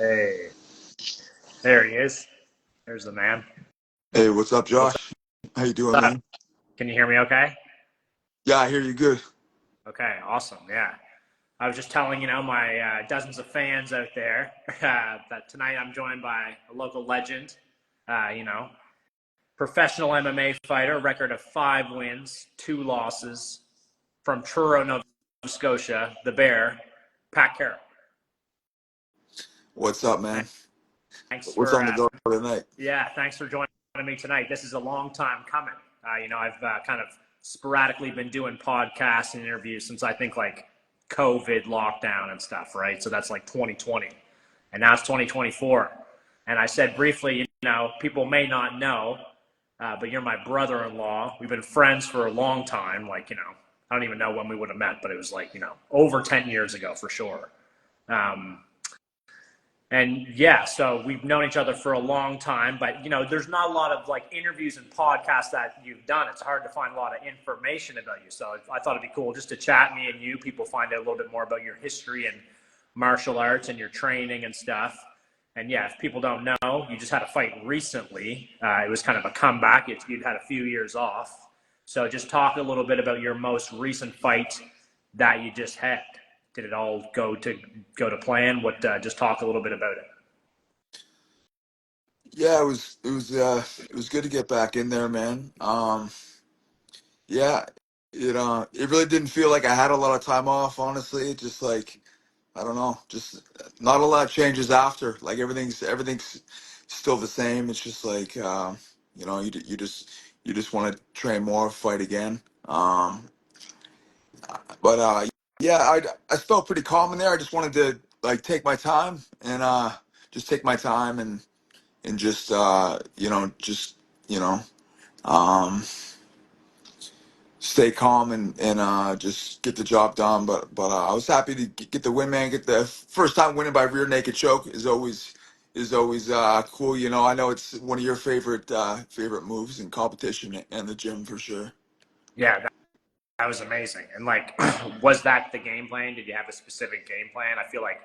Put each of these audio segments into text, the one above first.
Hey, there he is. There's the man. Hey, what's up, What's Josh? How you doing, up? man? Can you hear me okay? Yeah, I hear you good. Okay, awesome. Yeah. I was just telling, my dozens of fans out there that tonight I'm joined by a local legend, uh, you know, professional MMA fighter, record of 5 wins, 2 losses from Truro, Nova Scotia, the Bear, Pat Carroll. What's up, man? Thanks What's for on the go tonight? Yeah, thanks for joining me tonight. This is a long time coming. I've kind of sporadically been doing podcasts and interviews since I think like COVID lockdown and stuff, right? So that's like 2020. And now it's 2024. And I said briefly, people may not know, but you're my brother in law. We've been friends for a long time. I don't even know when we would have met, but it was like, over 10 years ago for sure. Um, and yeah, so we've known each other for a long time, but there's not a lot of like interviews and podcasts that you've done. It's hard to find a lot of information about you. So I thought it'd be cool just to chat, me and you, people find out a little bit more about your history and martial arts and your training and stuff. And yeah, if people don't know, you just had a fight recently. It was kind of a comeback. You'd had a few years off. So just talk a little bit about your most recent fight that you just had. Did it all go to plan? What just talk a little bit about it. Yeah, it was good to get back in there, man. Yeah, it really didn't feel like I had a lot of time off, honestly. Just like I don't know, just not a lot of changes after. Like everything's still the same. It's just like you just want to train more, fight again. But yeah, I felt pretty calm in there. I just wanted to like take my time and just take my time and just you know um stay calm and just get the job done. But I was happy to get the win, man. Get the first time winning by rear naked choke is always cool. I know it's one of your favorite moves in competition and the gym for sure. Yeah, that was amazing. And like, was that the game plan? Did you have a specific game plan? I feel like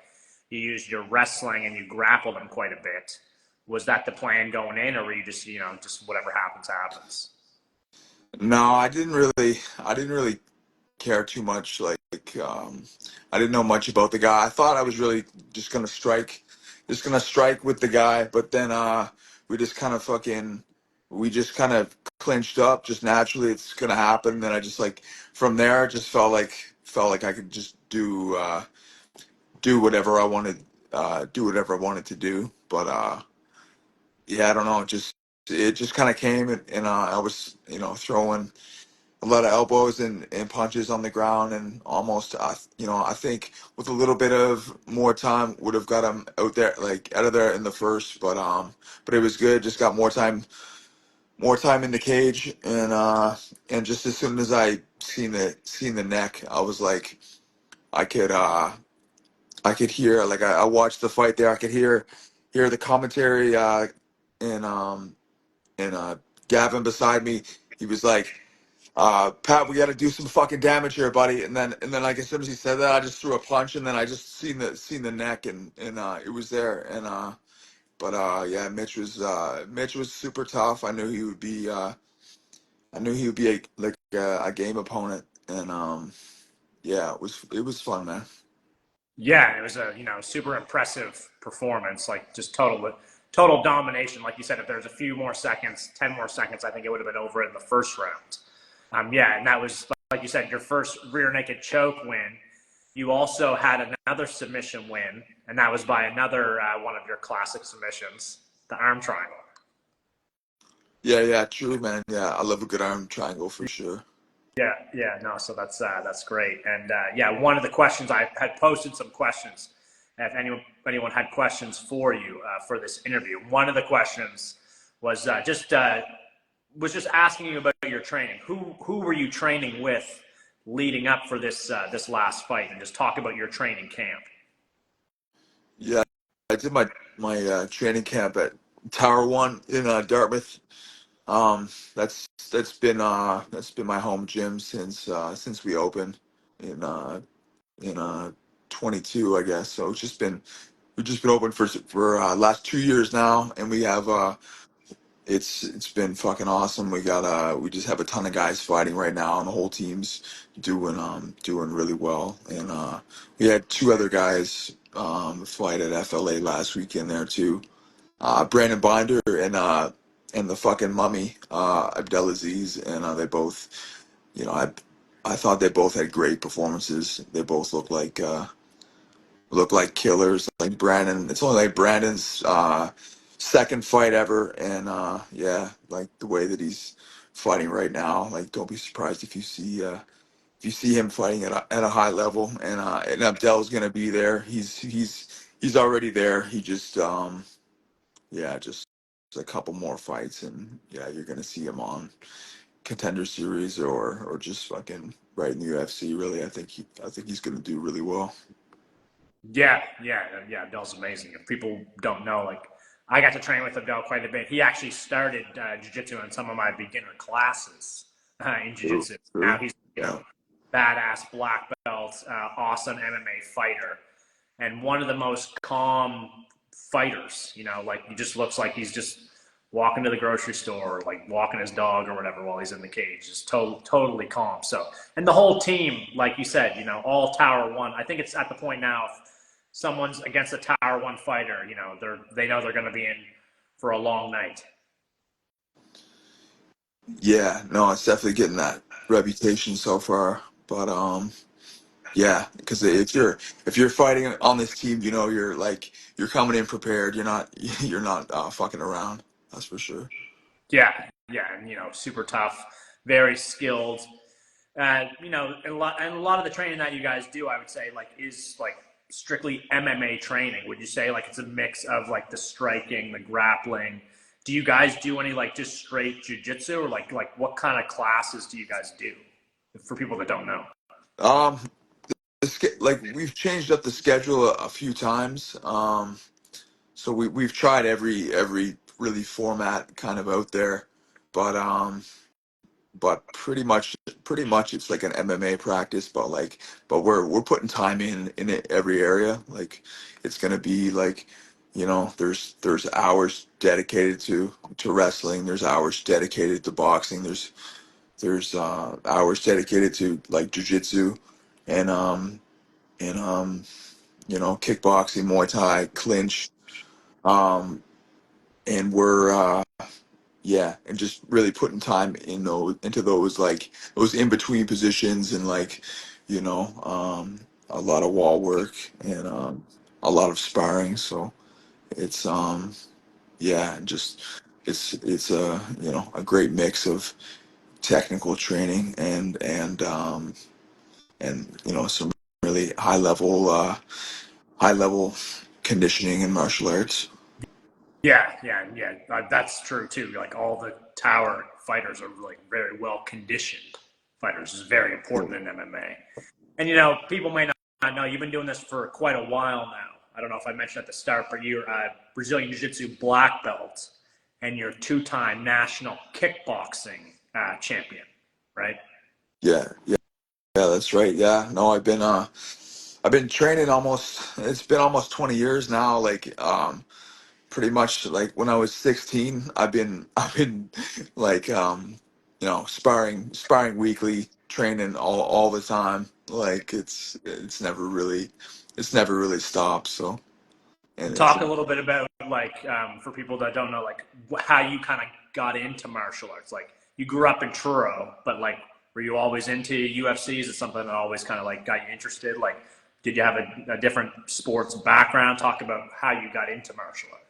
you used your wrestling and you grappled them quite a bit. Was that the plan going in, or were you just just whatever happens happens? No, I didn't really care too much. I didn't know much about the guy. I thought I was really just gonna strike with the guy, but then we just kind of fucking we just kind of clinched up just naturally. It's gonna happen. Then I just like from there it just felt like I could just do whatever I wanted to do. But yeah, I don't know. It just kind of came and I was throwing a lot of elbows and punches on the ground and almost I think with a little bit of more time would have got him out of there in the first, but it was good. Just got more time in the cage and just as soon as I seen the neck, I was like I could hear, like I watched the fight there. I could hear the commentary and Gavin beside me. He was like, Pat, we got to do some fucking damage here, buddy. And then like as soon as he said that, I just threw a punch, and then I just seen the neck, and it was there. But yeah, Mitch was super tough. I knew he would be a game opponent, and yeah, it was fun, man. Yeah, it was a super impressive performance. Like just total domination. Like you said, if there's a few more seconds, 10 more seconds, I think it would have been over in the first round. Yeah, and that was like you said, your first rear naked choke win. You also had another submission win, and that was by another one of your classic submissions, the arm triangle. Yeah, yeah, true, man. Yeah, I love a good arm triangle for sure. Yeah, yeah, no, so that's great. And yeah, one of the questions I had posted some questions. If anyone had questions for you for this interview, one of the questions was just asking you about your training. Who were you training with leading up for this last fight, and just talk about your training camp. Yeah, I did my training camp at Tower One in Dartmouth. That's been my home gym since we opened in in 22, I guess. So it's just been we've just been open for last 2 years now, and we have it's been fucking awesome. We just have a ton of guys fighting right now, and the whole team's doing really well. And we had two other guys fight at FLA last weekend there too. Brandon Binder and the fucking mummy Abdelaziz, and they both, I thought they both had great performances. They both look like killers. Like Brandon, it's only like Brandon's second fight ever, and yeah, like the way that he's fighting right now, like don't be surprised if you see him fighting at a high level, and Abdel's gonna be there. He's already there. He just yeah, just a couple more fights, and yeah, you're gonna see him on Contender Series or just fucking right in the UFC. Really, I think he's gonna do really well. Yeah. Abdel's amazing. If people don't know, like I got to train with Abdel quite a bit. He actually started jiu-jitsu in some of my beginner classes in True, jiu-jitsu. Now true. he's Yeah. badass black belt, awesome MMA fighter, and one of the most calm fighters. Like he just looks like he's just walking to the grocery store, or like walking his dog or whatever while he's in the cage. Just totally calm. So, and the whole team, like you said, all Tower One. I think it's at the point now. If someone's against a Tower One fighter, they know they're going to be in for a long night. Yeah, no, it's definitely getting that reputation so far. But yeah, because if you're fighting on this team, you're coming in prepared. You're not fucking around. That's for sure. Yeah, and super tough, very skilled. And a lot of the training that you guys do, I would say, like is like strictly MMA training. Would you say like it's a mix of like the striking, the grappling? Do you guys do any like just straight jujitsu, or like what kind of classes do you guys do for people that don't know? Um, like we've changed up the schedule a few times. So we've tried every really format kind of out there, but pretty much it's like an MMA practice, but we're putting time in every area. Like it's gonna be like, there's hours dedicated to wrestling, there's hours dedicated to boxing, there's hours dedicated to like jujitsu, and kickboxing, Muay Thai, clinch, um and we're yeah, and just really putting time into those, like those in between positions, and like, a lot of wall work, and a lot of sparring. So it's yeah, and just it's a great mix of technical training and some really high level conditioning and martial arts. Yeah. That's true too. Like all the tower fighters are like very well conditioned fighters. Is very important in MMA. And people may not know you've been doing this for quite a while now. I don't know if I mentioned at the start, but you're a Brazilian Jiu-Jitsu black belt, and you're two-time national kickboxing champion, right? Yeah, that's right. Yeah, no, I've been training it's been almost 20 years now. Like, pretty much like when I was 16, I've been like, sparring weekly, training all the time. Like it's never really stopped. So, and it's Talk a little bit about like for people that don't know, like how you kind of got into martial arts. Like you grew up in Truro, but like were you always into UFC? Is it something that always kind of like got you interested? Like, did you have a different sports background? Talk about how you got into martial arts.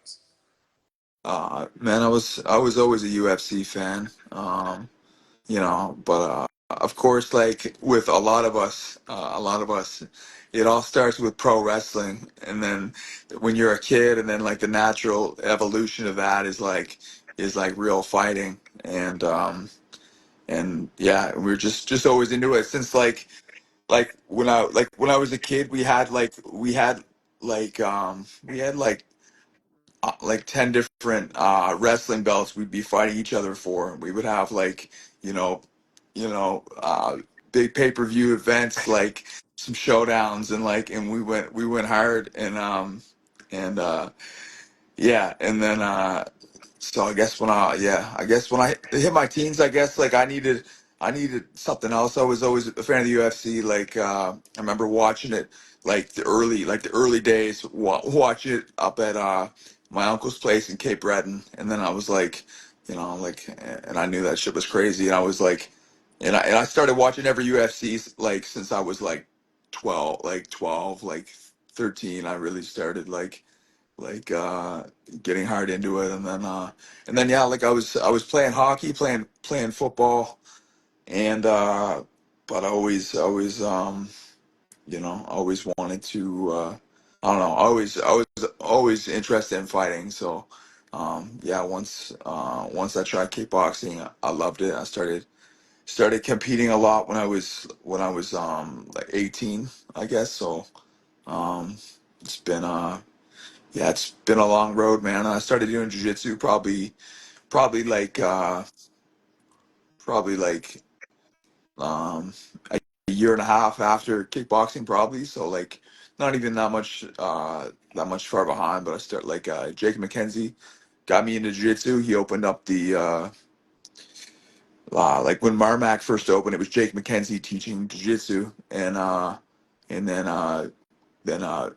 man, I was always a UFC fan. But of course, like with a lot of us, it all starts with pro wrestling, and then when you're a kid, and then like the natural evolution of that is like real fighting, and yeah, we're just always into it since like when I was a kid, we had like 10 different wrestling belts we'd be fighting each other for. We would have like, you know, big pay-per-view events, like some showdowns, and we went hard, and yeah, and then so I guess when I hit my teens, I guess like I needed something else. I was always a fan of the UFC. Like I remember watching it like the early days, watch it up at my uncle's place in Cape Breton, and then I was like, like, and I knew that shit was crazy, and I was like, and I started watching every UFC like since I was like 12, like 13. I really started like getting hard into it, and then yeah, like I was playing hockey, playing football, and but I always wanted to I don't know, I was always interested in fighting. So yeah, once I tried kickboxing, I loved it. I started competing a lot when I was like 18, I guess. So um it's been yeah, it's been a long road, man. I started doing jiu-jitsu probably like probably like um a year and a half after kickboxing, probably. So like not even that much far behind. But I start like Jake McKenzie got me into jiu-jitsu. He opened up the like when Marmac first opened, it was Jake McKenzie teaching jiu-jitsu, and then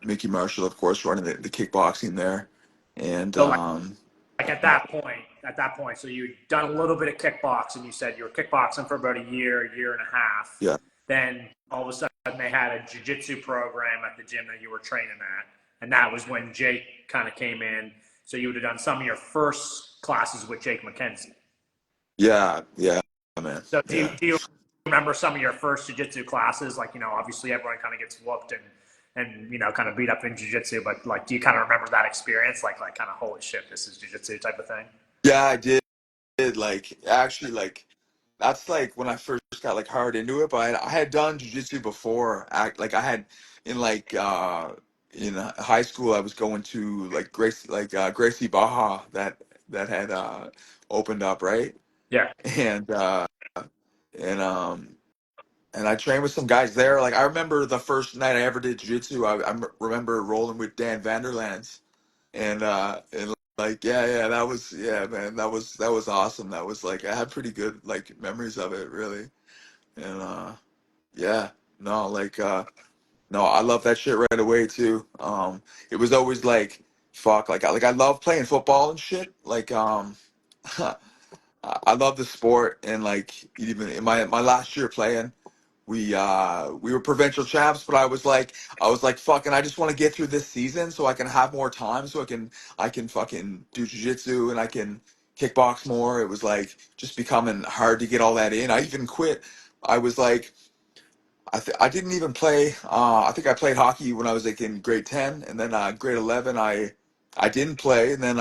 Mickey Marshall, of course, running the kickboxing there. And So like at that point, so you'd done a little bit of kickboxing. You said you were kickboxing for about a year and a half. yeah, Then all of a sudden they had a jiu-jitsu program at the gym that you were training at. And that was when Jake kind of came in. So you would have done some of your first classes with Jake McKenzie. yeah, yeah, man, So yeah. do you remember some of your first jiu-jitsu classes? Like, obviously everyone kind of gets whooped and kind of beat up in jiu-jitsu, but like, do you kind of remember that experience? Like kind of, holy shit, this is jiu-jitsu type of thing? Yeah, I did like actually like that's like when I first got like hard into it. But I had done jujitsu before. Like I had in like in high school, I was going to like Gracie Baja that had opened up, right? Yeah. And and and I trained with some guys there. Like I remember the first night I ever did jiu-jitsu, I remember rolling with Dan Vanderlands, and like yeah, that was, yeah, man, that was awesome. That was like I had pretty good like memories of it, really. And yeah, no, like no, I love that shit right away too. It was always like fuck, like I love playing football and shit. Like I love the sport, and like even in my last year playing, we were provincial champs, but I was like fucking, I just want to get through this season so I can have more time, so I can fucking do jiu-jitsu and I can kickbox more. It was like just becoming hard to get all that in. I even quit. I was like I didn't even play. I think I played hockey when I was like in grade 10, and then grade 11 I didn't play, and then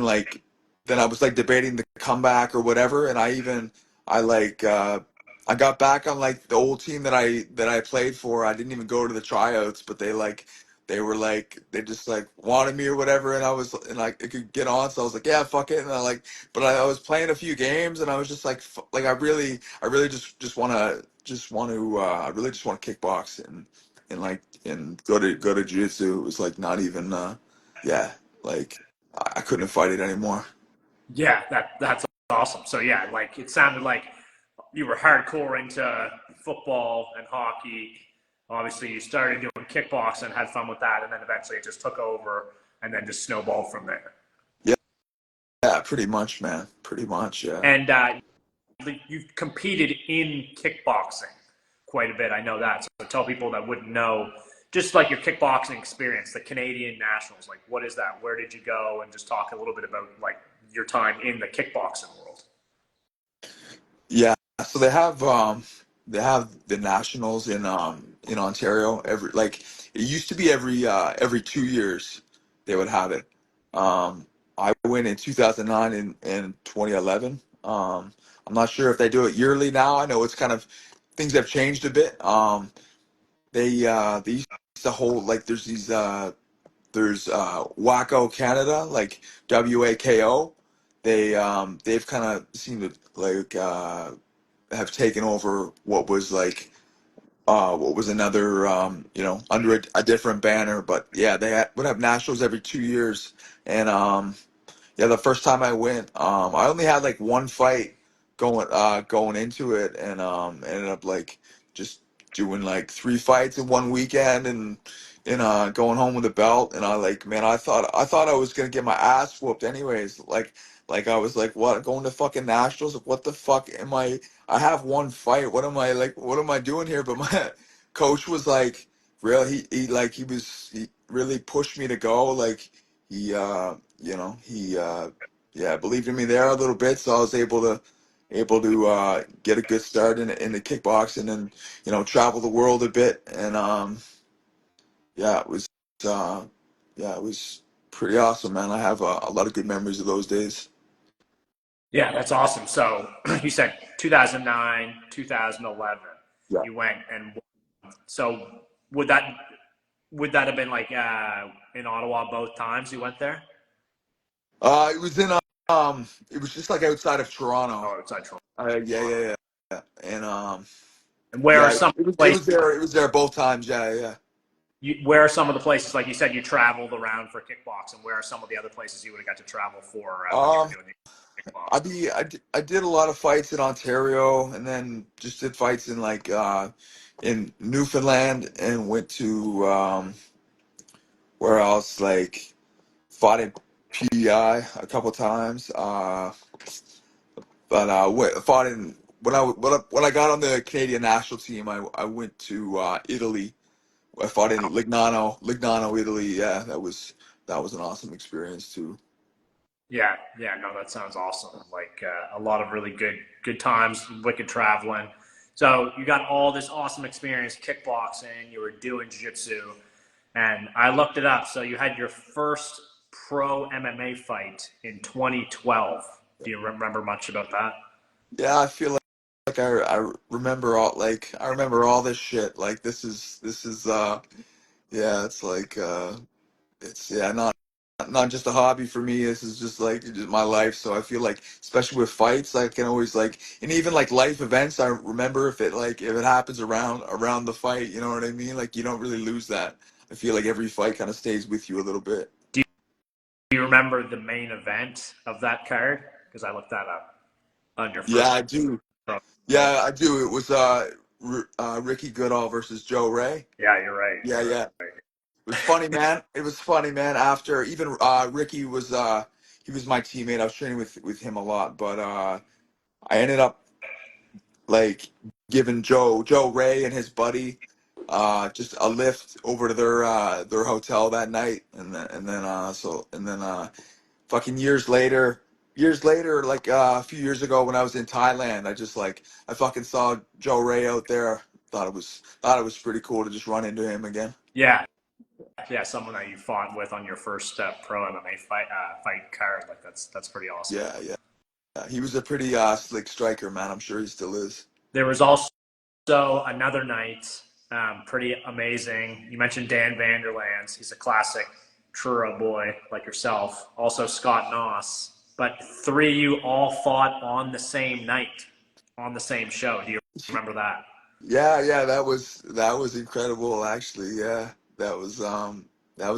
like then I was like debating the comeback or whatever, and I like I got back on like the old team that I played for. I didn't even go to the tryouts, but they just like wanted me or whatever, and I could get on, so I was like, yeah, fuck it, and but I was playing a few games, and I was just like, like I really I really just want to kickbox and go to jiu-jitsu. It was like not even yeah, like I couldn't fight it anymore. Yeah, that's awesome. So yeah, like it sounded like you were hardcore into football and hockey. Obviously, you started doing kickboxing, had fun with that, and then eventually it just took over, and then just snowballed from there. Yeah, yeah, pretty much, man. Pretty much, yeah. And you've competed in kickboxing quite a bit. I know that. So tell people that wouldn't know, just like your kickboxing experience, the Canadian Nationals. Like, what is that? Where did you go? And just talk a little bit about like your time in the kickboxing world. Yeah, so they have the nationals in Ontario. It used to be every 2 years they would have it. I went in 2009 and 2011. I'm not sure if they do it yearly now. I know it's kind of things have changed a bit. They used to hold like there's Waco Canada, like WAKO. They've kind of seemed to like have taken over what was like what was another, under a different banner. But yeah, would have nationals every 2 years. And yeah, the first time I went, I only had like one fight going into it, and ended up like just doing like three fights in one weekend, and going home with a belt. And I like, man, I thought I was gonna get my ass whooped anyways. Like I was like, what, going to fucking nationals? Like, what the fuck am I? I have one fight. What am I like? What am I doing here? But my coach was like, real. He really pushed me to go. Like he yeah, believed in me there a little bit, so I was able to get a good start in the kickboxing, and travel the world a bit. And yeah, uh yeah, it was pretty awesome, man. I have a lot of good memories of those days. Yeah, that's awesome. So you said 2009, 2011, Yeah. you went, and so would that would that have been like in Ottawa both times you went there? It was in it was just like outside of Toronto. Oh, outside Toronto. Yeah. And And where are yeah, some it was it places? was there it was there both times. Yeah. Where are some of the places, like you said, you traveled around for kickboxing? Where are some of the other places you would have got to travel for when you were Um, doing the kickboxing? I did a lot of fights in Ontario, and then just did fights in like in Newfoundland, and went to where else, like fought in PEI a couple times. But fought in when I got on the Canadian national team. I went to Italy. I fought in Lignano, Italy. Yeah, that was an awesome experience too. Yeah, yeah, no, that sounds awesome. Like a lot of really good times, wicked traveling. So you got all this awesome experience kickboxing. You were doing jiu-jitsu, and I looked it up. So you had your first pro MMA fight in 2012. Do you remember much about that? Yeah, I feel like I remember all this shit. Like this is yeah, it's like it's yeah, not just a hobby for me. This is just like just my life. So I feel like, especially with fights, I can always like, and even like life events, I remember if it happens around the fight, you know what I mean? Like, you don't really lose that. I feel like every fight kind of stays with you a little bit. Do you remember the main event of that card? Because I looked that up on your Yeah, first I do. pro. Yeah, I do. It was Ricky Goodall versus Joe Ray. Yeah, you're right. Yeah, You're yeah. right. It was funny, man. It was funny, man. After even Ricky was he was my teammate. I was training with him a lot, but I ended up like giving Joe Ray and his buddy just a lift over to their hotel that night, and then fucking years later, like a few years ago when I was in Thailand, I fucking saw Joe Ray out there. Thought it was pretty cool to just run into him again. Yeah, yeah, someone that you fought with on your first pro MMA fight card. Like that's pretty awesome. Yeah. He was a pretty slick striker, man. I'm sure he still is. There was also another night, pretty amazing. You mentioned Dan Vanderlands. He's a classic Truro boy like yourself. Also Scott Noss. But three of you all fought on the same night, on the same show. Do you remember that? Yeah, that was incredible actually. Yeah. That was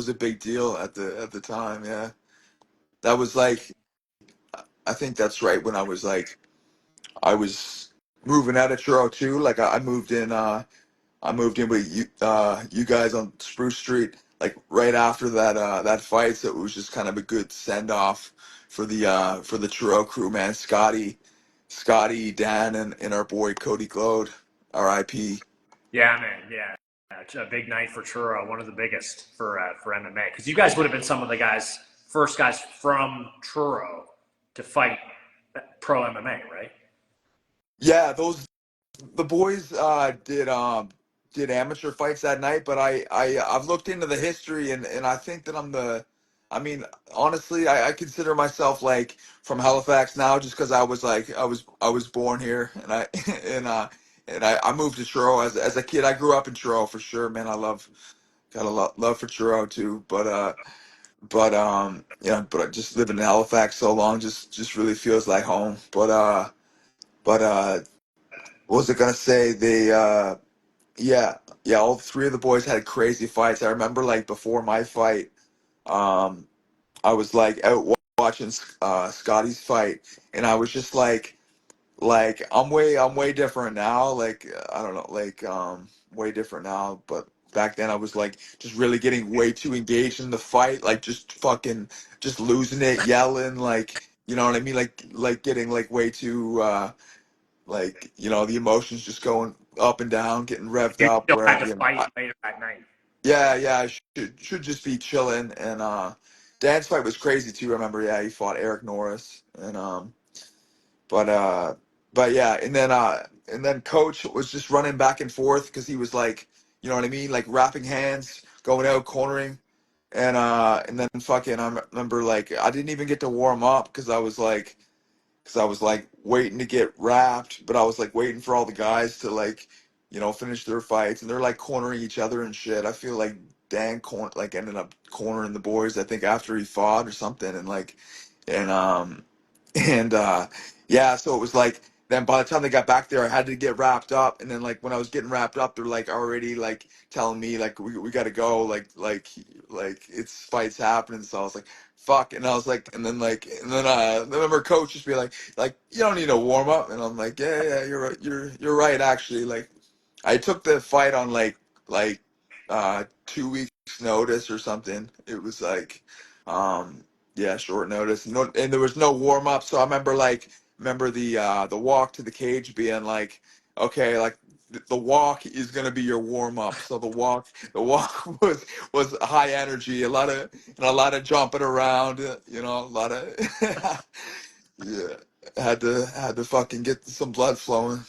a big deal at the time, yeah. That was like, I think that's right when I was moving out of Truro too. Like I moved in with you guys on Spruce Street, like right after that fight. So it was just kind of a good send off for the Truro crew, man. Scotty, Dan, and our boy Cody Glode, R.I.P. Yeah, man. Yeah. It's a big night for Truro, one of the biggest for MMA. Because you guys would have been some of the first guys from Truro to fight pro MMA, right? Yeah, the boys did amateur fights that night, but I've looked into the history, and I think that I mean, honestly, I consider myself like from Halifax now, just because I was born here, and I and I moved to Truro as a kid. I grew up in Truro for sure, man. Got a lot love for Truro too, but just living in Halifax so long just really feels like home. But what was I gonna say? Yeah, yeah, all three of the boys had crazy fights. I remember like before my fight, um, I was like out watching Scotty's fight, and I was just like I'm way different now. Like I don't know, like way different now. But back then I was like just really getting way too engaged in the fight, like just fucking just losing it, yelling, like you know what I mean, like getting like way too like the emotions just going up and down, getting revved You up. still Where had to you know, fight later that night. yeah, I should just be chilling. And Dan's fight was crazy too. I remember, yeah, he fought Eric Norris, and but uh, but yeah, and then Coach was just running back and forth because he was like, you know what I mean, like wrapping hands, going out, cornering, and then fucking I remember like I didn't even get to warm up because I was like waiting to get wrapped, but I was like waiting for all the guys to like, finish their fights, and they're like cornering each other and shit. I feel like like ended up cornering the boys, I think after he fought or something, and and yeah, so it was like then by the time they got back there, I had to get wrapped up, and then like when I was getting wrapped up, they're like already like telling me like we got to go, like it's fights happening. So I was like fuck, and I was like, and then I remember coach just be like you don't need to warm up, and I'm like yeah you're right, you're right actually. Like I took the fight on like 2 weeks notice or something. It was like yeah, short notice. No, and there was no warm up. So I remember the walk to the cage being like, okay, like the walk is gonna be your warm up. So the walk was high energy, a lot of jumping around, a lot of yeah. Had to fucking get some blood flowing.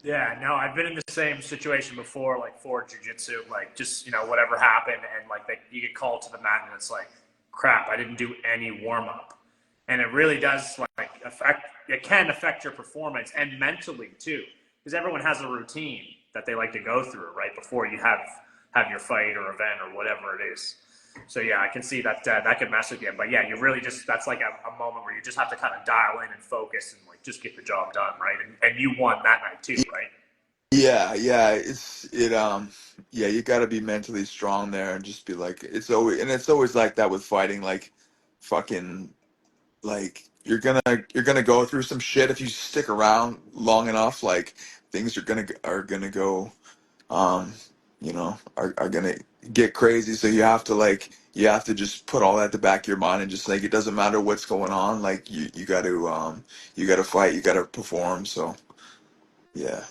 Yeah, no, I've been in the same situation before, like for jujitsu, like just whatever happened, and like you get called to the mat, and it's like, crap, I didn't do any warm up, and it really does like affect. It can affect your performance and mentally too, because everyone has a routine that they like to go through right before you have your fight or event or whatever it is. So yeah, I can see that that could mess with you. But yeah, you really just that's like a moment where you just have to kind of dial in and focus and like just get the job done, right? And you won that night too, right? Yeah, yeah, you got to be mentally strong there and just be like, it's always like that with fighting, like, fucking, like, you're gonna go through some shit if you stick around long enough, like, things are gonna go, um, are gonna get crazy, so you have to just put all that at the back of your mind and just like, it doesn't matter what's going on, like, you got to fight, you got to perform, so, yeah.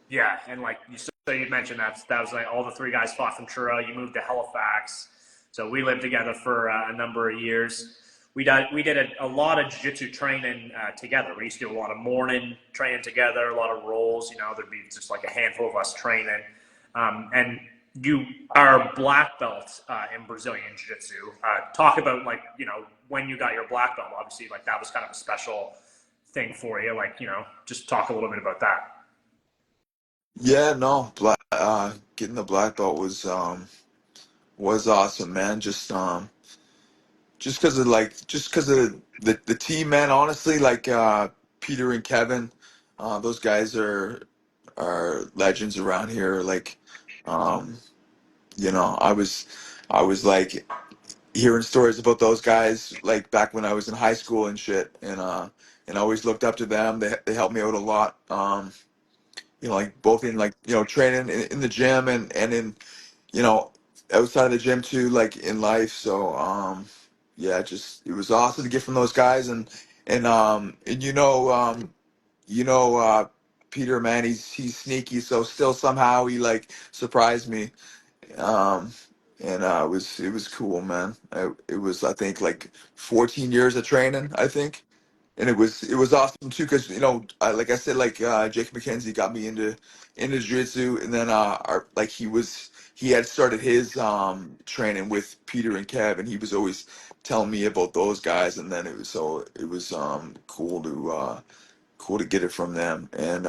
Yeah, and like so you mentioned that was like all the three guys fought from Truro. You moved to Halifax, so we lived together for a number of years. We did a lot of jiu-jitsu training together. We used to do a lot of morning training together, a lot of rolls. There'd be just like a handful of us training, and you are black belt in Brazilian jiu-jitsu. Talk about like when you got your black belt. Obviously, like that was kind of a special thing for you. Like just talk a little bit about that. Yeah, no, getting the black belt was awesome, man. Just because of the team, man. Honestly, like Peter and Kevin, those guys are legends around here. Like, um, I was like hearing stories about those guys like back when I was in high school and shit, and I always looked up to them. They helped me out a lot. Like both in like training in the gym and in you know outside of the gym too, like in life. So yeah, just it was awesome to get from those guys, and Peter, man, he's sneaky, so still somehow he like surprised me. um it was cool, man. It was, I think, like 14 years of training, I think, and it was awesome too because like I said, like Jake McKenzie got me into jiu-jitsu, and then like he had started his training with Peter and Kev, and he was always telling me about those guys, and then it was cool to get it from them, and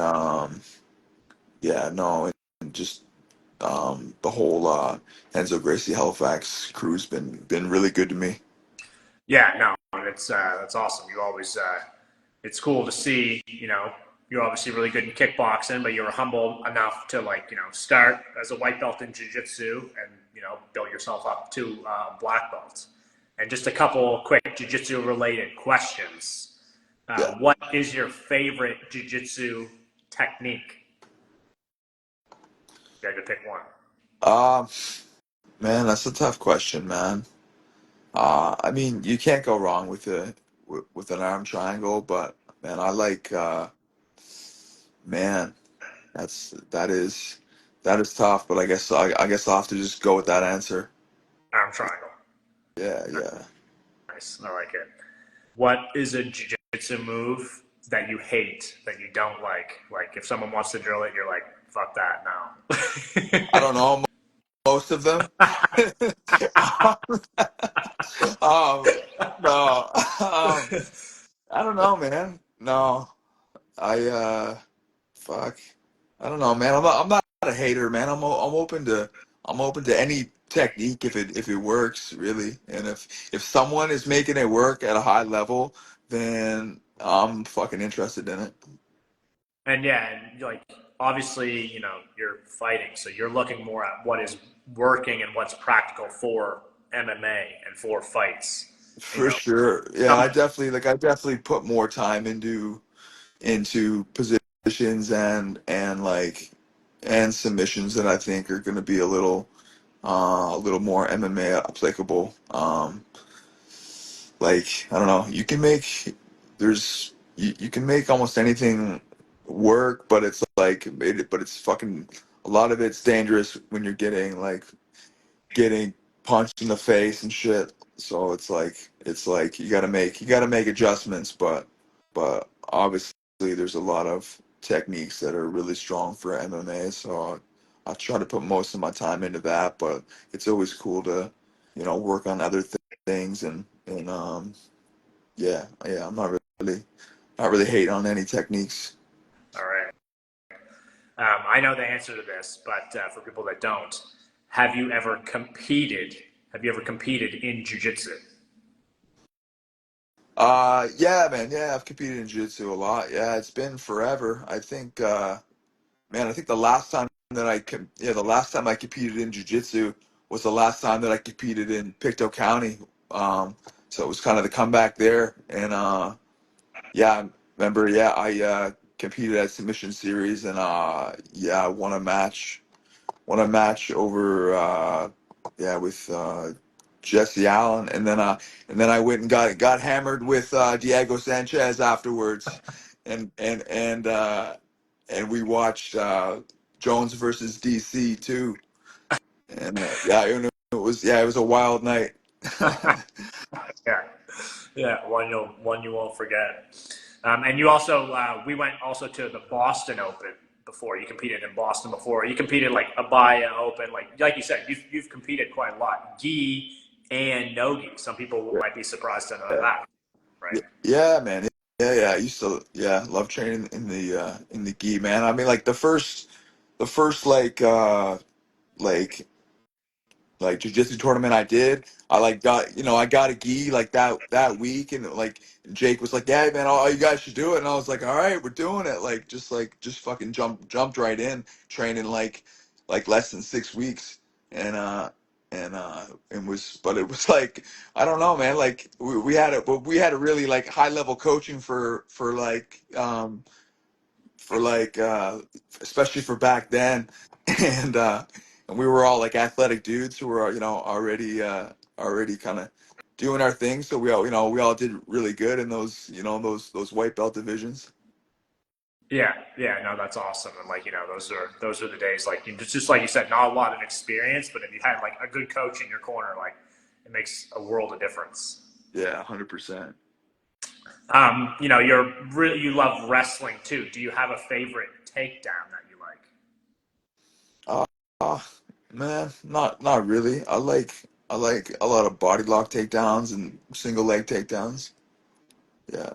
yeah, no, and just the whole Enzo Gracie Halifax crew's been really good to me. Yeah, no, it's that's awesome. You always it's cool to see, you're obviously really good in kickboxing, but you were humble enough to start as a white belt in jiu-jitsu and build yourself up to black belt. And just a couple quick jiu-jitsu related questions. Yeah. What is your favorite jiu-jitsu technique? You had to pick one. Um, Man, that's a tough question, man. I mean, you can't go wrong with with an arm triangle, but man, I like man, that is tough. But I guess I'll have to just go with that answer. Arm triangle. Yeah, yeah. Nice. I like it. What is a jiu-jitsu move that you hate, that you don't like? Like if someone wants to drill it, you're like, fuck that I now. don't know most of them. um, no, I don't know, man. No, I fuck. I don't know, man. I'm not a hater, man. I'm open to any technique if it works, really. And if someone is making it work at a high level, then I'm fucking interested in it. And yeah, and like obviously, you're fighting, so you're looking more at what is working and what's practical for MMA and for fights. You For know, sure. Yeah, some I definitely put more time into positions and submissions that I think are going to be a little more MMA applicable. Like I don't know, you can make almost anything work, but it's fucking a lot of it's dangerous when you're getting punched in the face and shit. So it's like you gotta make adjustments, but obviously there's a lot of techniques that are really strong for MMA. So I try to put most of my time into that, but it's always cool to work on other things and yeah, I'm not really hating on any techniques. all right. I know the answer to this, but for people that don't, have you ever competed? Have you ever competed in jiu-jitsu? Yeah, man. Yeah, I've competed in jiu-jitsu a lot. Yeah, it's been forever. I think, man, I think the last time I competed in jiu-jitsu was the last time that I competed in Pictou County. So it was kind of the comeback there. And, yeah, I remember, yeah, I, competed at submission series and, yeah, I won a match over, yeah, with, Jesse Allen, and then I went and got hammered with Diego Sanchez afterwards, and we watched Jones versus DC too, and yeah, it was a wild night. Yeah, yeah, one you won't forget. And you also we went also to the Boston Open before. You competed in Boston before. You competed like Abaya Open, like you said, you've competed quite a lot. Gi and no gi. Some people Yeah, might be surprised to know yeah, that, right? yeah, man. Yeah. I used to, yeah, love training in the gi, man. I mean, like the first like jiu-jitsu tournament I did, I got I got a gi like that week, and Jake was like, yeah, man, all you guys should do it, and I was like, all right, we're doing it, just fucking jumped right in, training less than 6 weeks, and it was, but it was like, I don't know, man, like we had a really like high level coaching for especially for back then, and and we were all like athletic dudes who were already kind of doing our thing, so we all did really good in those those white belt divisions. Yeah, yeah, no, that's awesome. And those are the days. Like just like you said, not a lot of experience, but if you had like a good coach in your corner, like it makes a world of difference. Yeah, 100%. You love wrestling too. Do you have a favorite takedown that you like? uh, uh Man, not really. I like a lot of body lock takedowns and single leg takedowns. Yeah.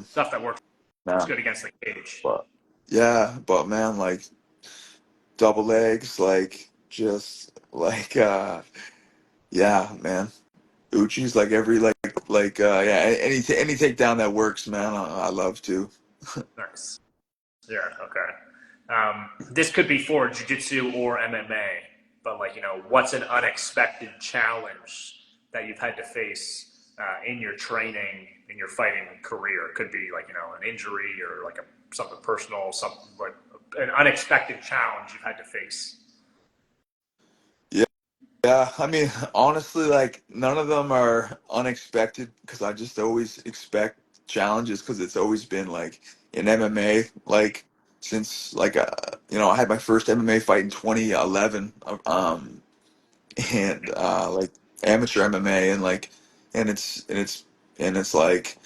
Stuff that works Nah, good against the cage. but yeah, but man, like double legs, like just yeah, man. Uchi's like every yeah, any takedown that works, man. I love to. Nice. Yeah. Okay. This could be for jiu-jitsu or MMA, but like, what's an unexpected challenge that you've had to face in your training, in your fighting career? It could be like, an injury or like something personal, something like an unexpected challenge you've had to face. Yeah, yeah. I mean, honestly, like none of them are unexpected because I just always expect challenges because it's always been like in MMA, like since like I had my first MMA fight in 2011, and like amateur MMA, and like and it's like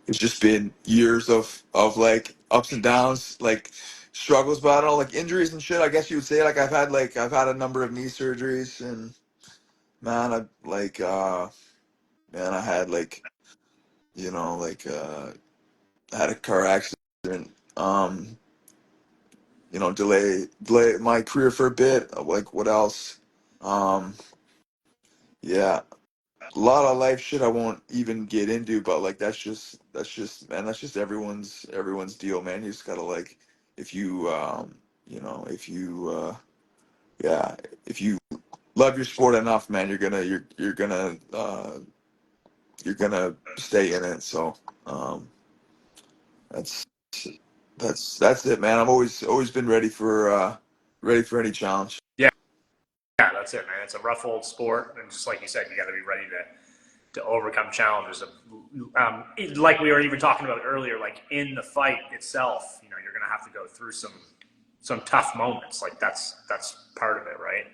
it's just been years of like ups and downs, like struggles, but I don't know, like injuries and shit. I guess you would say I've had a number of knee surgeries, and man, I had like I had a car accident, delay my career for a bit. Like what else? Um, yeah, a lot of life shit I won't even get into, but like that's just everyone's deal, man. You just gotta like if you if you yeah, if you love your sport enough, man, you're gonna stay in it. So that's that's it, man. I've always been ready for any challenge. Yeah. Yeah, that's it, man. It's a rough old sport, and just like you said, you got to be ready to overcome challenges. Like we were even talking about earlier, like in the fight itself, you're gonna have to go through some tough moments. Like that's part of it, right?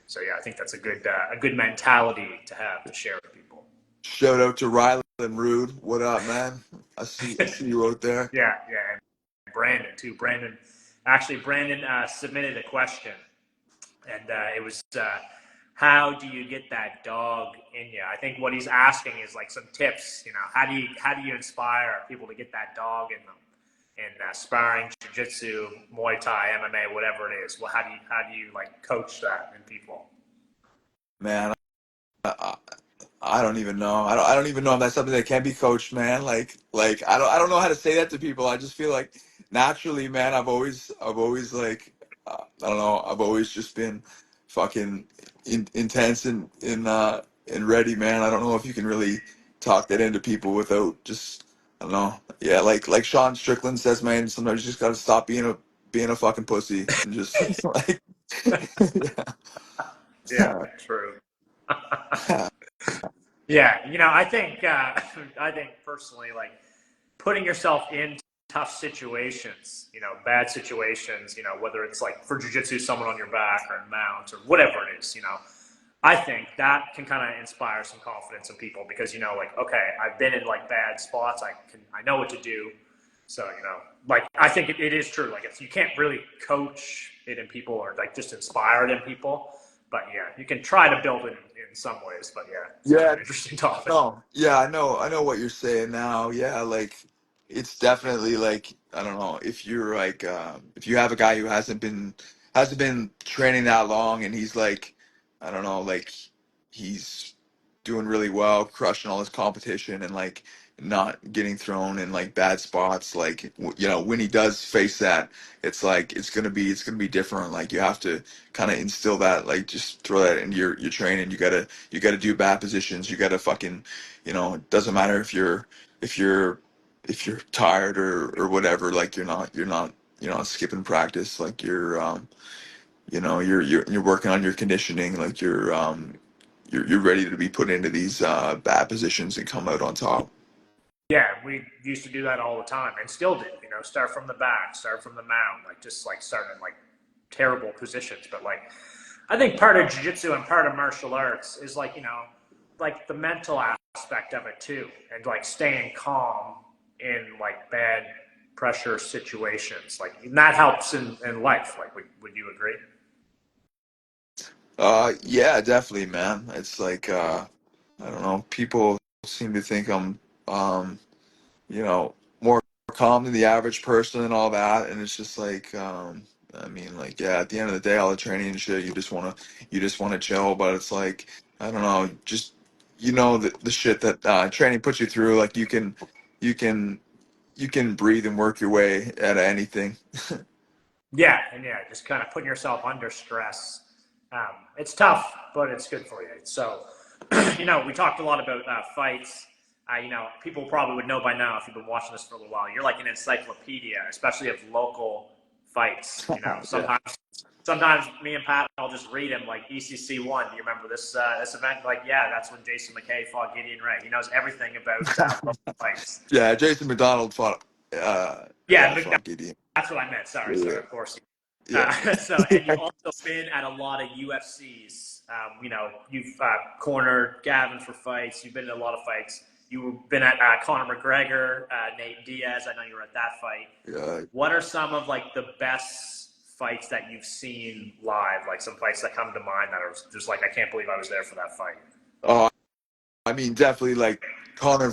So yeah, I think that's a good mentality to have to share with people. Shout out to Riley and Rude. What up, man? I see you out there. Yeah, yeah, and Brandon too. Brandon submitted a question, and it was how do you get that dog in you? I think what he's asking is like some tips. How do you inspire people to get that dog in them? In sparring, jiu-jitsu, Muay Thai, MMA, whatever it is. Well, how do you like coach that in people? Man, I, I don't even know. I don't even know if that's something that can be coached, man. Like I don't know how to say that to people. I just feel like naturally, man. I've always like I don't know. I've always just been fucking intense and ready, man. I don't know if you can really talk that into people without just I don't know. Yeah, like Sean Strickland says, man. Sometimes you just gotta stop being a fucking pussy and just like Yeah, true. Yeah, I think personally, like putting yourself in tough situations, bad situations, whether it's like for jujitsu, someone on your back or in mount or whatever it is, I think that can kind of inspire some confidence in people because like okay, I've been in like bad spots, I know what to do. So like I think it is true. Like you can't really coach it in people or like just inspire it in people, but yeah, you can try to build it in some ways. But yeah, it's kind of yeah. an interesting topic. No, yeah, I know what you're saying now. Yeah, like it's definitely like I don't know if you're like if you have a guy who hasn't been training that long and he's like I don't know like he's doing really well, crushing all his competition and like not getting thrown in like bad spots. Like when he does face that, it's like it's gonna be different. Like you have to kind of instill that, like just throw that into your training. You gotta do bad positions. You gotta fucking it doesn't matter if you're if you're tired or whatever. Like you're not skipping practice. Like you're working on your conditioning. Like you're ready to be put into these bad positions and come out on top. Yeah, we used to do that all the time and still do. Start from the back, start from the mount, like just like start in like terrible positions. But like, I think part of jiu-jitsu and part of martial arts is like like the mental aspect of it too, and like staying calm in like bad pressure situations. Like and that helps in life. Like, would you agree? Yeah, definitely, man. It's like I don't know. People seem to think I'm more calm than the average person and all that, and it's just like I mean, like yeah, at the end of the day, all the training and shit, you just wanna chill, but it's like I don't know, just the shit that training puts you through. Like you can you can breathe and work your way out of anything. Yeah, and yeah, just kind of putting yourself under stress. It's tough, but it's good for you. So, we talked a lot about fights. People probably would know by now if you've been watching this for a little while. You're like an encyclopedia, especially of local fights. Yeah. Sometimes me and Pat, I'll just read him like ECC one. Do you remember this event? Like, yeah, that's when Jason McKay fought Gideon Ray. He knows everything about local fights. Yeah, Jason McDonald fought Yeah, fought Gideon. that's what I meant. Sorry, Yeah. of course. Yeah. And you've also been at a lot of UFCs. You've cornered Gavin for fights. You've been in a lot of fights. You've been at Conor McGregor, Nate Diaz. I know you were at that fight. Yeah. What are some of like the best fights that you've seen live? Like some fights that come to mind that are just like, I can't believe I was there for that fight. Oh, I mean, definitely like Connor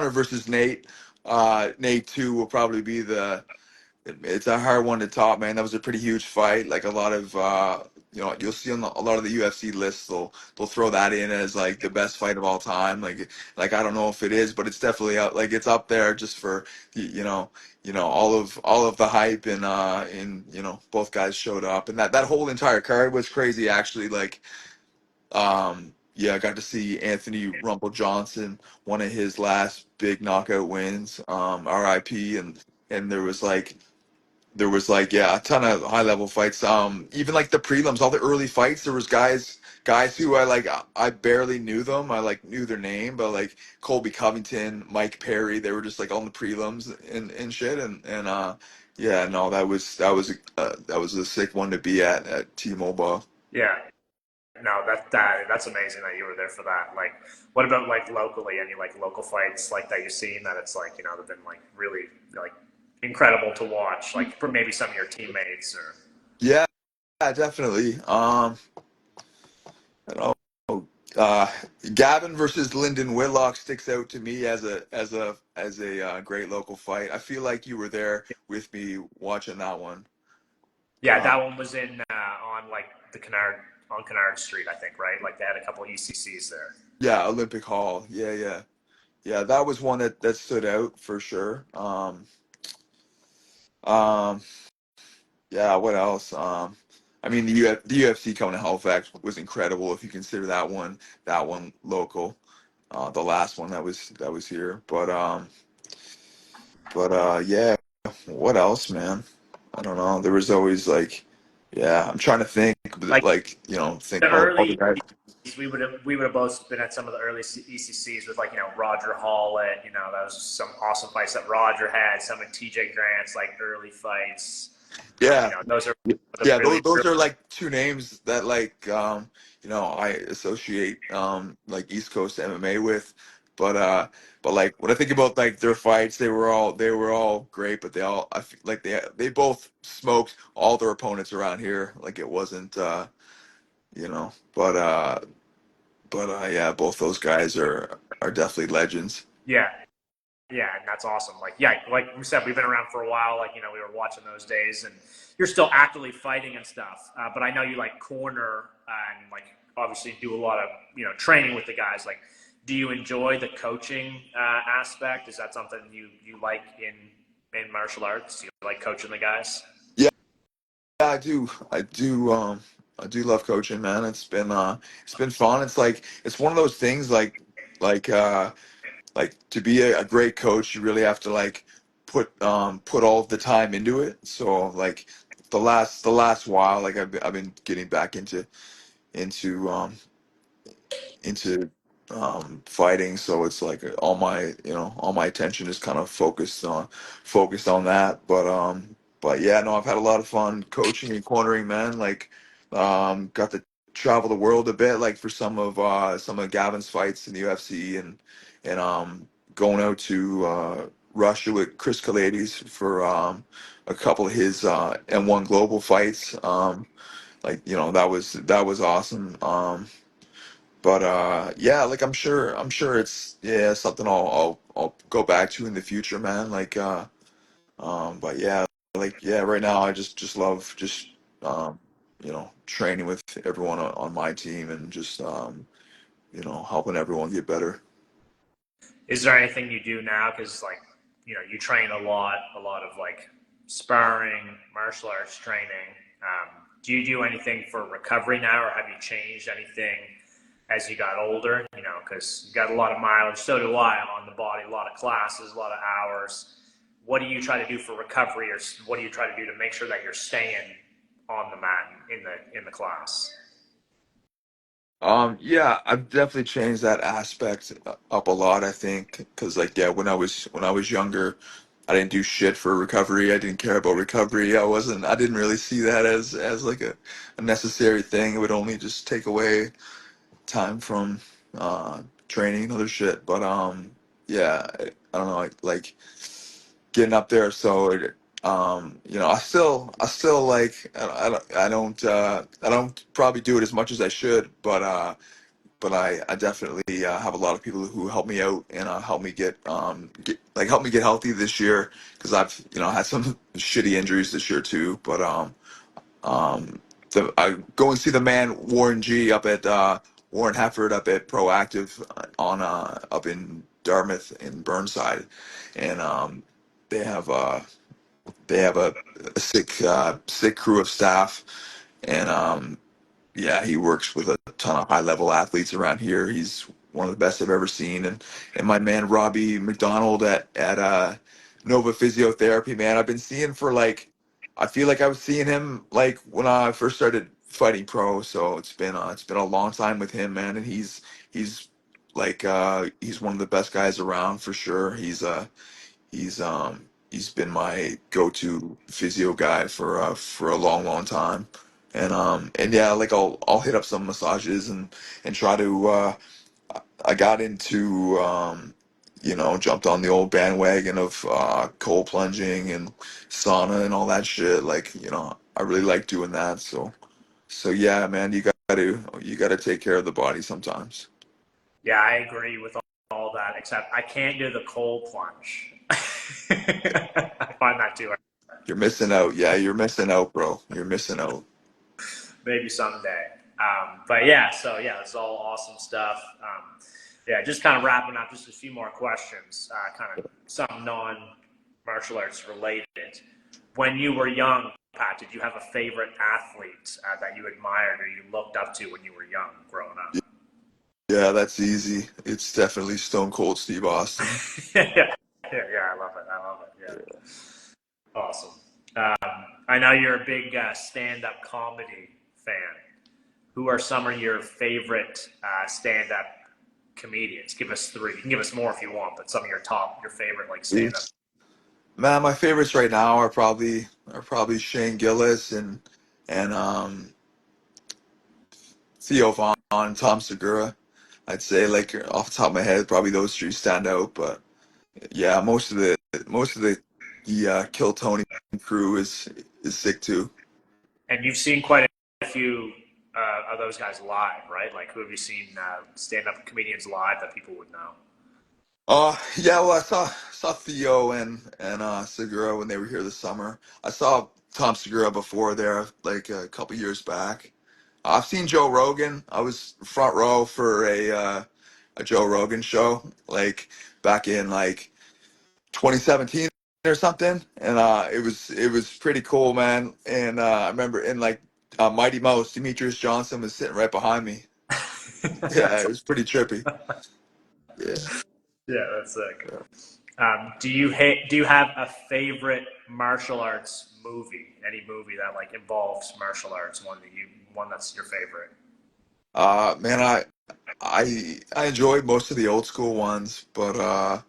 versus Nate. Nate 2 will probably be it's a hard one to top, man. That was a pretty huge fight. Like a lot of you'll see on a lot of the UFC lists, they'll throw that in as like the best fight of all time. Like I don't know if it is, but it's definitely out. Like it's up there just for all of the hype and both guys showed up and that whole entire card was crazy actually. Like yeah, I got to see Anthony Rumble Johnson, one of his last big knockout wins, RIP, and there was like yeah a ton of high level fights, even like the prelims, all the early fights, there was guys who I barely knew them. I like knew their name, but like Colby Covington, Mike Perry, they were just like on the prelims and shit, and yeah, no, that was a sick one to be at T-Mobile. Yeah. No, that's amazing that you were there for that. Like, what about like locally? Any like local fights like that you've seen that it's like they've been like really like incredible to watch, like for maybe some of your teammates or. Yeah, definitely. I don't know. Uh, Gavin versus Lyndon Whitlock sticks out to me as a great local fight. I feel like you were there with me watching that one. Yeah, Uh, that one was in on like the Canard Street, I think, right? Like they had a couple ECCs there. yeah, Olympic Hall. Yeah, yeah, yeah. That was one that stood out for sure. Um, yeah. What else? I mean, the UFC coming to Halifax was incredible if you consider that one local. The last one that was here, but yeah, what else, man? I don't know. There was always like, yeah, I'm trying to think, Like like, think the about all the early, guys. we would have both been at some of the early ECCs with like Roger Hall at that was some awesome fights that Roger had. Some of TJ Grant's like early fights. Yeah, Those are the yeah, really, those really. are like two names that like I associate like East Coast MMA with, but like when I think about like their fights, they were all great, but I feel like they both smoked all their opponents around here. Like it wasn't you know, but yeah, both those guys are definitely legends. Yeah, yeah, and that's awesome. Like, yeah, like we said, we've been around for a while. Like, we were watching those days, and you're still actively fighting and stuff. But I know you like corner and like obviously do a lot of training with the guys. Like, do you enjoy the coaching aspect? Is that something you like in martial arts? Do you like coaching the guys? Yeah, I do. I do love coaching, man. It's been fun. It's like it's one of those things like like to be a great coach, you really have to like put all of the time into it. So like the last while, like I've been getting back into fighting, so it's like all my attention is kind of focused on that. But yeah, no, I've had a lot of fun coaching and cornering, man. Like got to travel the world a bit, like for some of Gavin's fights in the UFC, and going out to Russia with Chris Kalades for a couple of his M1 Global fights. Like that was awesome. But yeah, like I'm sure it's yeah something I'll go back to in the future, man. Like but yeah, like yeah, right now I just love just training with everyone on my team and just helping everyone get better. Is there anything you do now? Because like you train a lot of like sparring, martial arts training. Do you do anything for recovery now, or have you changed anything as you got older? Because you got a lot of mileage, so do I, on the body, a lot of classes, a lot of hours. What do you try to do for recovery, or what do you try to do to make sure that you're staying on the mat in the class? Yeah, I've definitely changed that aspect up a lot, I think, because like yeah, when I was younger, I didn't do shit for recovery. I didn't care about recovery. I didn't really see that as like a necessary thing. It would only just take away time from training and other shit. But yeah, I don't know, like getting up there. So I still like I don't probably do it as much as I should, but I definitely have a lot of people who help me out and help me get healthy this year because I've had some shitty injuries this year too. But I go and see the man Warren Hefford up at Proactive on up in Dartmouth in Burnside, and they have they have a sick crew of staff, and yeah, he works with a ton of high level athletes around here. He's one of the best I've ever seen, and my man Robbie McDonald at Nova Physiotherapy, man, I've been seeing for like, I feel like I was seeing him like when I first started fighting pro. So it's been a long time with him, man, and he's he's one of the best guys around for sure. He's been my go-to physio guy for a long time, and yeah, like I'll hit up some massages and try to I got into jumped on the old bandwagon of cold plunging and sauna and all that shit. Like I really like doing that. So yeah, man, you gotta take care of the body sometimes. Yeah, I agree with all that, except I can't do the cold plunge. I find that too. You're missing out. Yeah, you're missing out, bro. You're missing out. Maybe someday. But yeah, so yeah, it's all awesome stuff. Yeah, just kind of wrapping up, just a few more questions, kind of some non martial arts related. When you were young, Pat, did you have a favorite athlete that you admired or you looked up to when you were young, growing up? Yeah, that's easy. It's definitely Stone Cold Steve Austin. Yeah, I love it. I love it. Yeah, awesome. I know you're a big stand-up comedy fan. Who are some of your favorite stand-up comedians? Give us three. You can give us more if you want, but some of your favorite like stand-up. Man, my favorites right now are probably Shane Gillis and Theo Vaughn, Tom Segura. I'd say like off the top of my head, probably those three stand out. But yeah, most of the Kill Tony crew is sick too. And you've seen quite a few of those guys live, right? Like, who have you seen stand-up comedians live that people would know? Yeah, well, I saw Theo and Segura when they were here this summer. I saw Tom Segura before there, like a couple years back. I've seen Joe Rogan. I was front row for a Joe Rogan show, like back in like 2017 or something, and it was pretty cool, man. And I remember in like Mighty Mouse, Demetrius Johnson was sitting right behind me. Yeah, it was pretty trippy. Yeah. Yeah, that's sick. Yeah. Do you have a favorite martial arts movie? Any movie that like involves martial arts? One that's your favorite? Man, I enjoyed most of the old school ones, but I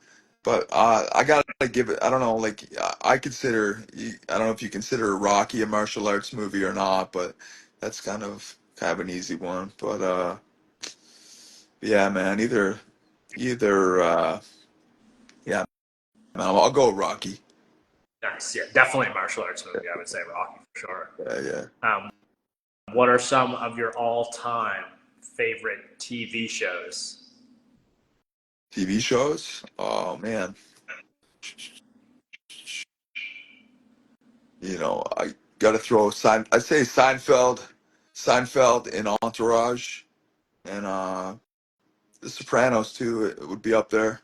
gotta give it. I don't know, like I don't know if you consider Rocky a martial arts movie or not, but that's kind of an easy one. But yeah, man, either yeah, man, I'll go with Rocky. Nice. Yeah, definitely a martial arts movie. I would say Rocky for sure. Yeah, yeah. Um, what are some of your all-time favorite TV shows? TV shows. Oh man, I gotta throw I'd say Seinfeld and Entourage, and The Sopranos too. It would be up there.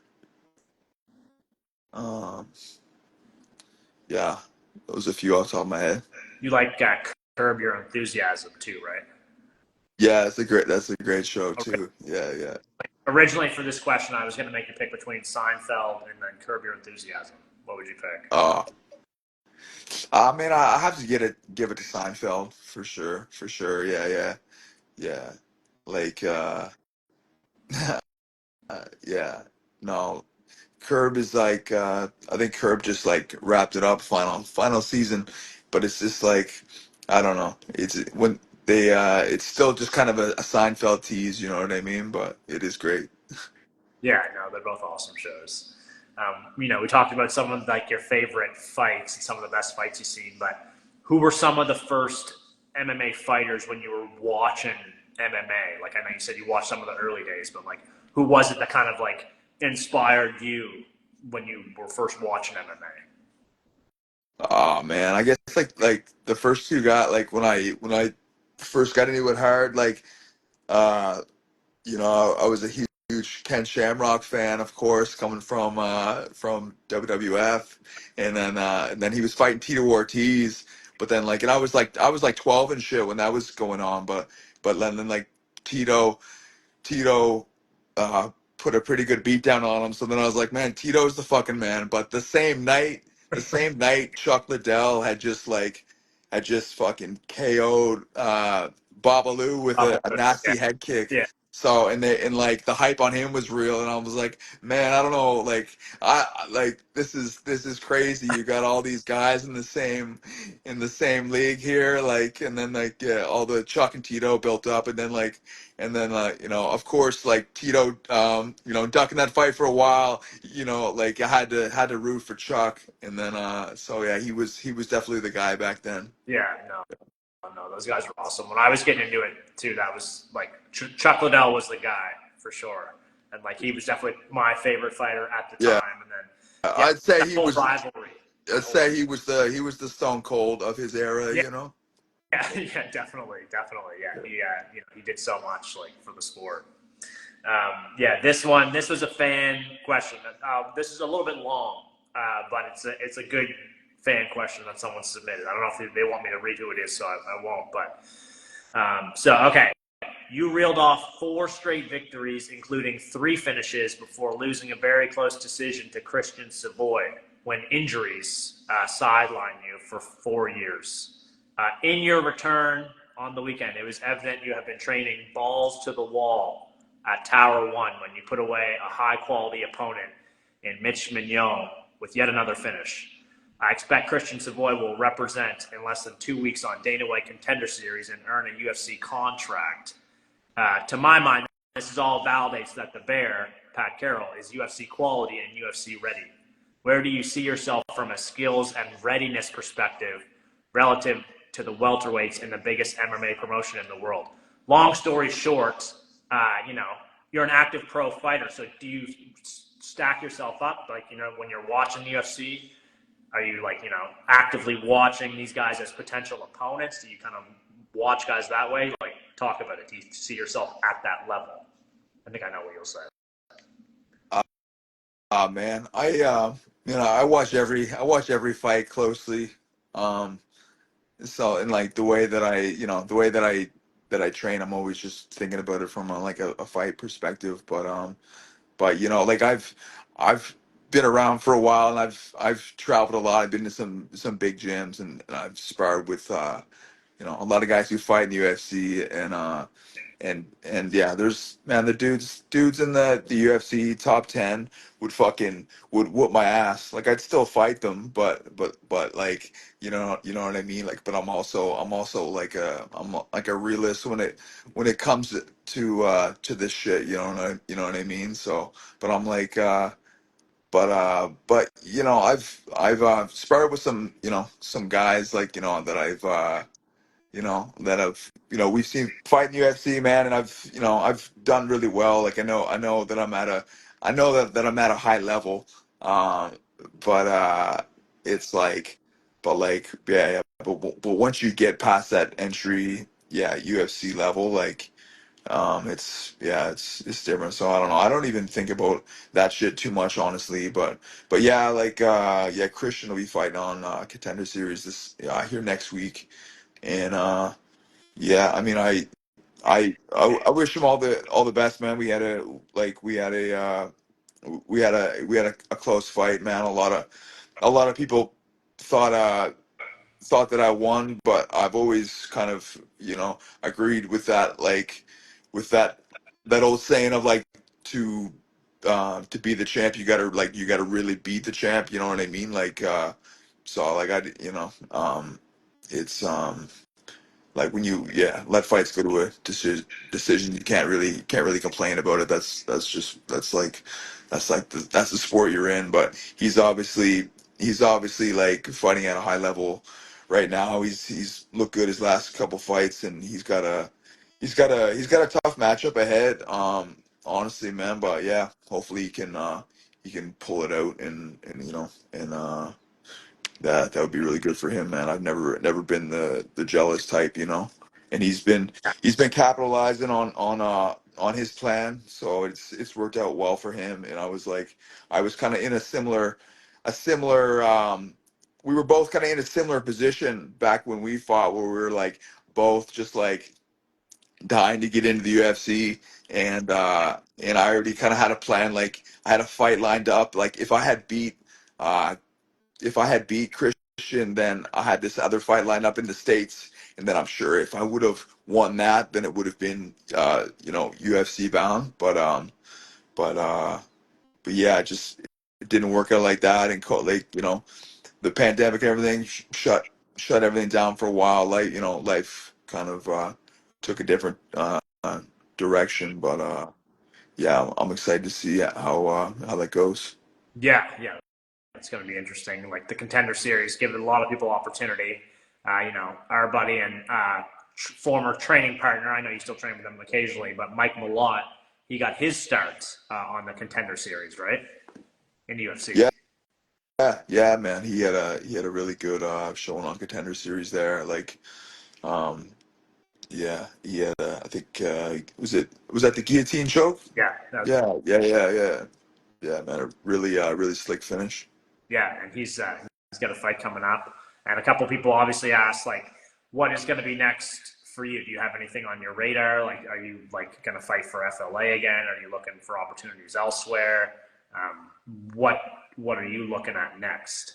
Um, yeah, those are a few off the top of my head. You like Curb Your Enthusiasm too, right? Yeah, that's a great show too. Yeah, yeah. Originally, for this question, I was going to make you pick between Seinfeld and then Curb Your Enthusiasm. What would you pick? Uh, I mean, I have to give it to Seinfeld for sure, for sure. Yeah, yeah, yeah. Like, yeah. No, Curb is like, I think Curb just like wrapped it up, final season, but it's just like, I don't know. It's when they, it's still just kind of a Seinfeld tease, you know what I mean? But it is great. Yeah, no, they're both awesome shows. We talked about some of like your favorite fights and some of the best fights you've seen, but who were some of the first MMA fighters when you were watching MMA? Like I know you said you watched some of the early days, but like who was it that kind of like inspired you when you were first watching MMA? Oh man, I guess like the first two got like when I first got into it hard, like uh I was a huge Ken Shamrock fan, of course, coming from WWF, and then he was fighting Tito Ortiz, but then like and I was like 12 and shit when that was going on, but then like Tito Tito uh, put a pretty good beat down on him. So then I was like, man, Tito's the fucking man. But the same night, Chuck Liddell had just fucking KO'd Babalu with a Yeah, nasty head kick. yeah, So and like the hype on him was real, and I was like, man, I don't know, like like this is crazy. You got all these guys in the same league here, like, and then like yeah, all the Chuck and Tito built up, and then of course, like Tito, ducking that fight for a while, like I had to root for Chuck, and then so yeah, he was definitely the guy back then. yeah. No, those guys were awesome. When I was getting into it too, that was like Chuck Liddell was the guy for sure, and like he was definitely my favorite fighter at the Yeah, time. And then yeah, I'd say that he whole was. rivalry, that I'd whole say he was the Stone Cold of his era. yeah, yeah, definitely, yeah. He did so much like for the sport. Yeah, this was a fan question. This is a little bit long, but it's a good fan question that someone submitted. I don't know if they want me to read who it is, so I won't. But okay, you reeled off 4 straight victories, including 3 finishes, before losing a very close decision to Christian Savoy when injuries sidelined you for 4 years. In your return on the weekend, it was evident you have been training balls to the wall at Tower 1 when you put away a high-quality opponent in Mitch Mignon with yet another finish. I expect Christian Savoy will represent in less than 2 weeks on Dana White Contender Series and earn a UFC contract. To my mind, this is all validates that the Bear, Pat Carroll, is UFC quality and UFC ready. Where do you see yourself from a skills and readiness perspective relative to the welterweights in the biggest MMA promotion in the world? Long story short, you're an active pro fighter. So do you stack yourself up? Like, when you're watching the UFC, are you like, actively watching these guys as potential opponents? Do you kind of watch guys that way? Like, talk about it. Do you see yourself at that level? I think I know what you'll say. Man, I watch every fight closely. Um, so and like the way that I train, I'm always just thinking about it from a fight perspective. But like I've been around for a while, and I've traveled a lot. I've been to some big gyms, and I've sparred with a lot of guys who fight in the UFC, and yeah, there's man, the dudes in the UFC top 10 would whoop my ass. Like I'd still fight them, but like you know what I mean. Like, but I'm also like a realist when it comes to this shit. You know what I mean. So, but I'm like. But I've sparred with some guys like that we've seen fight in UFC, man, and I've done really well. Like I know that I'm at a high level. Uh, but it's like, but like, yeah, yeah. But once you get past that entry, yeah, UFC level, like It's different. So I don't know. I don't even think about that shit too much, honestly. But yeah, yeah, Christian will be fighting on Contender Series here next week, and yeah, I mean, I wish him all the best, man. We had a close fight, man. A lot of people thought thought that I won, but I've always kind of, agreed with that, with that old saying of like to be the champ, you gotta really beat the champ. You know what I mean? So like it's like when you let fights go to a decision, you can't really complain about it. That's the sport you're in. But he's obviously like fighting at a high level right now. He's looked good his last couple fights, and he's got a tough matchup ahead. Honestly, man. But yeah, hopefully he can pull it out, and that would be really good for him, man. I've never been the jealous type, and he's been capitalizing on his plan, so it's worked out well for him. And I was kind of in a similar we were both kind of in a similar position back when we fought, where we were like both just like dying to get into the UFC, and I already kind of had a plan. Like I had a fight lined up. Like uh if I had beat Christian, then I had this other fight lined up in the States. And then I'm sure if I would have won that, then it would have been, UFC bound. But yeah, it didn't work out like that. And the pandemic and everything shut everything down for a while. Life kind of took a different direction. But yeah, I'm excited to see how that goes. Yeah, yeah, it's going to be interesting. Like the Contender Series, giving a lot of people opportunity. Our buddy and former training partner, I know you still train with him occasionally, but Mike Malott, he got his start on the Contender Series, right? In the UFC. Yeah. Yeah, man. He had a really good showing on Contender Series there. Um, yeah, he had I think was that the guillotine choke? Yeah, Yeah. Yeah, man. A really slick finish. yeah, and he's got a fight coming up. And a couple people obviously asked, like, what is going to be next for you? Do you have anything on your radar? Like, are you like going to fight for FLA again? Are you looking for opportunities elsewhere? Um, what what are you looking at next?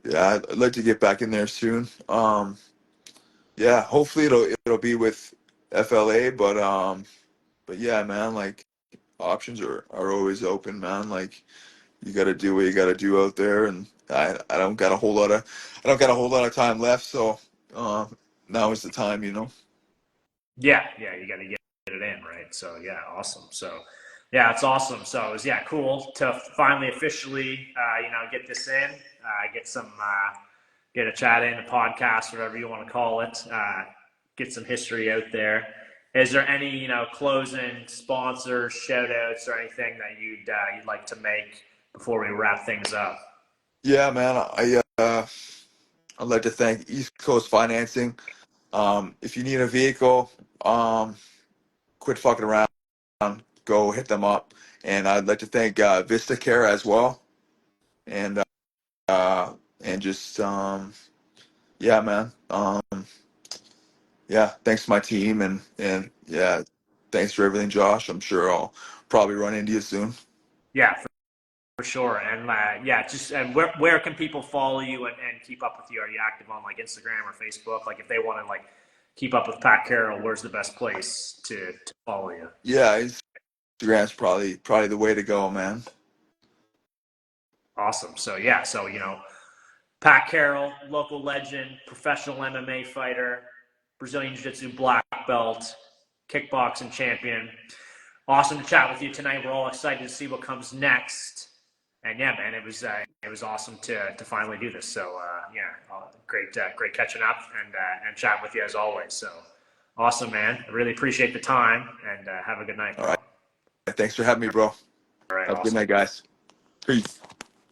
Yeah, I'd like to get back in there soon. Yeah, hopefully it'll be with FLA, but yeah, man, like options are always open, man. Like you got to do what you got to do out there, and I don't got a whole lot of time left, so uh, now is the time, Yeah, yeah, you got to get it in, right? So yeah, awesome. So yeah, it's awesome. So it was cool to finally officially get this in, get a chat in, a podcast, whatever you want to call it, get some history out there. Is there any closing sponsors, shout outs, or anything that you'd like to make before we wrap things up? Yeah, man. I'd like to thank East Coast Financing. If you need a vehicle, quit fucking around. Go hit them up. And I'd like to thank Vista Care as well. And and just yeah, man. Yeah, thanks to my team, and yeah, thanks for everything, Josh. I'm sure I'll probably run into you soon. Yeah, for sure. And just and where can people follow you and keep up with you? Are you active on like Instagram or Facebook? Like if they want to like keep up with Pat Carroll, where's the best place to follow you? Yeah, Instagram's probably the way to go, man. Awesome. So yeah, so Pat Carroll, local legend, professional MMA fighter, Brazilian Jiu-Jitsu black belt, kickboxing champion. Awesome to chat with you tonight. We're all excited to see what comes next. And yeah, man, it was awesome to finally do this. So great catching up and chatting with you as always. So awesome, man. I really appreciate the time and have a good night, All bro. right, thanks for having me, bro. All right, Have a good awesome. night, guys. Peace.